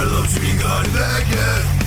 love to be gone back yet.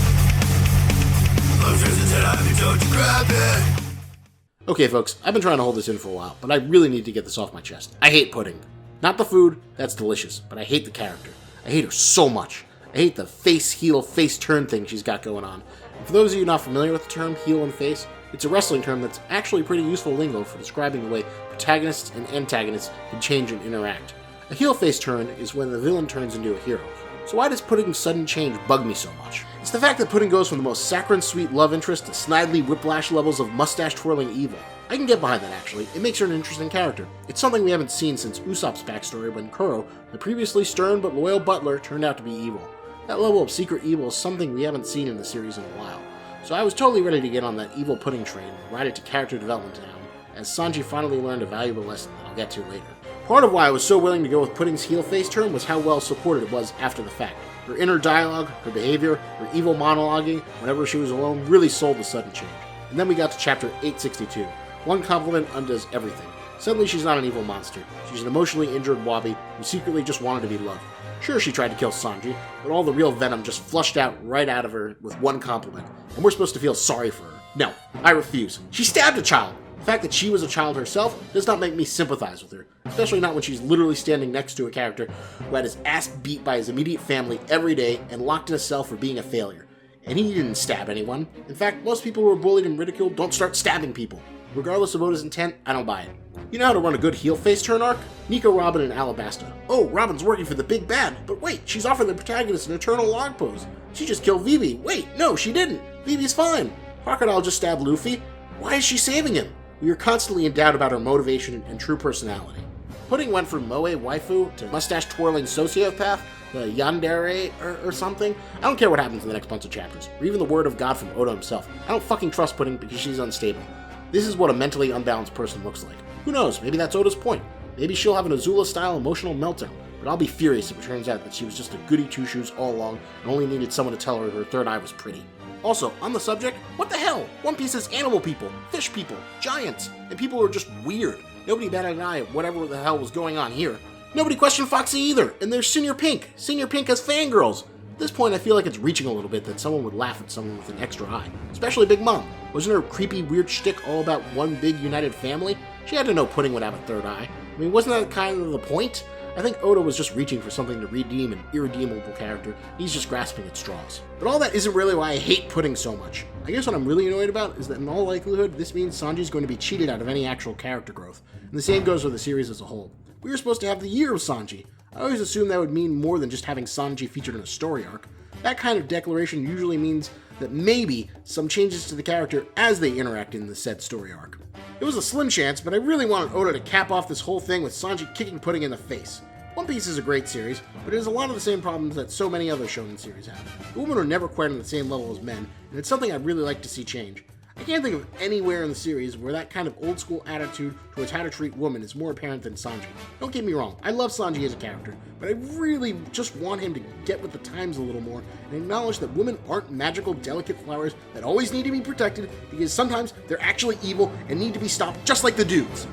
Okay, folks, I've been trying to hold this in for a while, but I really need to get this off my chest. I hate pudding. Not the food, that's delicious, but I hate the character. I hate her so much. I hate the face, heel, face turn thing she's got going on. And for those of you not familiar with the term heel and face, it's a wrestling term that's actually pretty useful lingo for describing the way protagonists and antagonists can change and interact. A heel face turn is when the villain turns into a hero. So why does Pudding's sudden change bug me so much? It's the fact that Pudding goes from the most saccharine sweet love interest to snidely whiplash levels of mustache-twirling evil. I can get behind that, actually. It makes her an interesting character. It's something we haven't seen since Usopp's backstory when Kuro, the previously stern but loyal butler, turned out to be evil. That level of secret evil is something we haven't seen in the series in a while. So I was totally ready to get on that evil Pudding train and ride it to character development town, as Sanji finally learned a valuable lesson that I'll get to later. Part of why I was so willing to go with Pudding's heel face turn was how well supported it was after the fact. Her inner dialogue, her behavior, her evil monologuing, whenever she was alone, really sold the sudden change. And then we got to chapter 862. One compliment undoes everything. Suddenly she's not an evil monster. She's an emotionally injured Wabi who secretly just wanted to be loved. Sure, she tried to kill Sanji, but all the real venom just flushed out right out of her with one compliment. And we're supposed to feel sorry for her. No, I refuse. She stabbed a child! The fact that she was a child herself does not make me sympathize with her, especially not when she's literally standing next to a character who had his ass beat by his immediate family every day and locked in a cell for being a failure. And he didn't stab anyone. In fact, most people who are bullied and ridiculed don't start stabbing people. Regardless of Oda's intent, I don't buy it. You know how to run a good heel face turn arc? Nico, Robin, and Alabasta. Oh, Robin's working for the big bad, but wait, she's offering the protagonist an eternal log pose. She just killed Vivi. Wait, no, she didn't. Vivi's fine. Crocodile just stabbed Luffy. Why is she saving him? We are constantly in doubt about her motivation and true personality. Pudding went from moe waifu to mustache-twirling sociopath, the yandere or something. I don't care what happens in the next bunch of chapters, or even the word of God from Oda himself. I don't fucking trust Pudding because she's unstable. This is what a mentally unbalanced person looks like. Who knows, maybe that's Oda's point. Maybe she'll have an Azula-style emotional meltdown, but I'll be furious if it turns out that she was just a goody two-shoes all along and only needed someone to tell her third eye was pretty. Also, on the subject, what the hell? One Piece is animal people, fish people, giants, and people who are just weird. Nobody batted an eye at whatever the hell was going on here. Nobody questioned Foxy either, and there's Senior Pink. Senior Pink has fangirls. At this point, I feel like it's reaching a little bit that someone would laugh at someone with an extra eye, especially Big Mom. Wasn't her creepy, weird shtick all about one big united family? She had to know Pudding would have a third eye. I mean, wasn't that kind of the point? I think Oda was just reaching for something to redeem an irredeemable character. He's just grasping at straws. But all that isn't really why I hate Pudding so much. I guess what I'm really annoyed about is that in all likelihood, this means Sanji's going to be cheated out of any actual character growth. And the same goes for the series as a whole. We were supposed to have the year of Sanji. I always assumed that would mean more than just having Sanji featured in a story arc. That kind of declaration usually means that maybe some changes to the character as they interact in the said story arc. It was a slim chance, but I really wanted Oda to cap off this whole thing with Sanji kicking Pudding in the face. One Piece is a great series, but it has a lot of the same problems that so many other shonen series have. The women are never quite on the same level as men, and it's something I'd really like to see change. I can't think of anywhere in the series where that kind of old school attitude towards how to treat women is more apparent than Sanji. Don't get me wrong, I love Sanji as a character, but I really just want him to get with the times a little more and acknowledge that women aren't magical, delicate flowers that always need to be protected because sometimes they're actually evil and need to be stopped just like the dudes.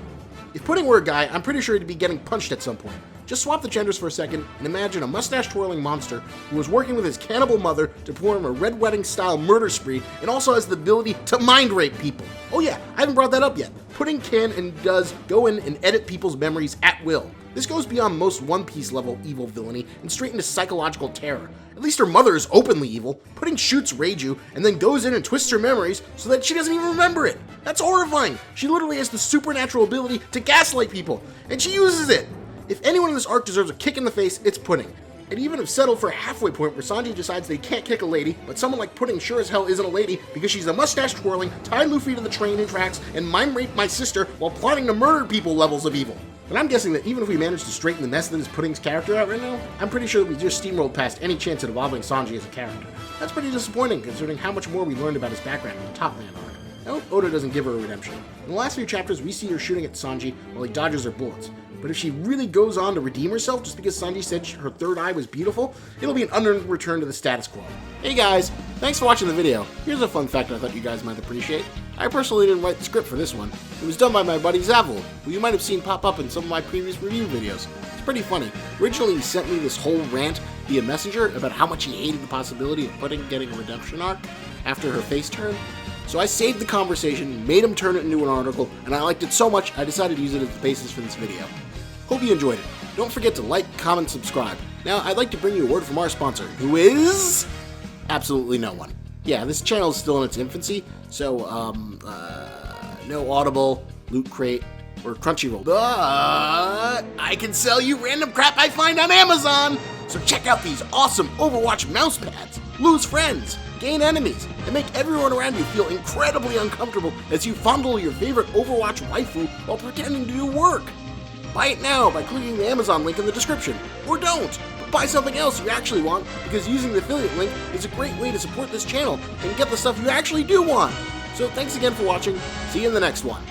If Pudding were a guy, I'm pretty sure he'd be getting punched at some point. Just swap the genders for a second and imagine a mustache-twirling monster who was working with his cannibal mother to perform a Red Wedding-style murder spree and also has the ability to mind-rape people. Oh yeah, I haven't brought that up yet. Pudding can and does go in and edit people's memories at will. This goes beyond most One Piece level evil villainy and straight into psychological terror. At least her mother is openly evil. Pudding shoots Reiju and then goes in and twists her memories so that she doesn't even remember it. That's horrifying. She literally has the supernatural ability to gaslight people, and she uses it. If anyone in this arc deserves a kick in the face, it's Pudding. I'd even have settled for a halfway point where Sanji decides they can't kick a lady, but someone like Pudding sure as hell isn't a lady because she's a mustache-twirling, tie Luffy to the train and tracks, and mind-rape my sister while plotting to murder people levels of evil. But I'm guessing that even if we manage to straighten the mess that is Pudding's character out right now, I'm pretty sure that we just steamrolled past any chance at evolving Sanji as a character. That's pretty disappointing considering how much more we learned about his background in the Top Man arc. I hope Oda doesn't give her a redemption. In the last few chapters, we see her shooting at Sanji while he dodges her bullets. But if she really goes on to redeem herself just because Sanji said her third eye was beautiful, it'll be an unearned return to the status quo. Hey guys, thanks for watching the video. Here's a fun fact I thought you guys might appreciate. I personally didn't write the script for this one. It was done by my buddy Zavul, who you might have seen pop up in some of my previous review videos. It's pretty funny. Originally he sent me this whole rant via Messenger about how much he hated the possibility of Pudding getting a redemption arc after her face turn. So I saved the conversation, made him turn it into an article, and I liked it so much I decided to use it as the basis for this video. Hope you enjoyed it. Don't forget to like, comment, subscribe. Now, I'd like to bring you a word from our sponsor, who is... absolutely no one. Yeah, this channel is still in its infancy, so, no Audible, Loot Crate, or Crunchyroll. But I can sell you random crap I find on Amazon! So check out these awesome Overwatch Mousepads. Lose friends, gain enemies, and make everyone around you feel incredibly uncomfortable as you fondle your favorite Overwatch waifu while pretending to do work. Buy it now by clicking the Amazon link in the description. Or don't, but buy something else you actually want, because using the affiliate link is a great way to support this channel and get the stuff you actually do want. So thanks again for watching. See you in the next one.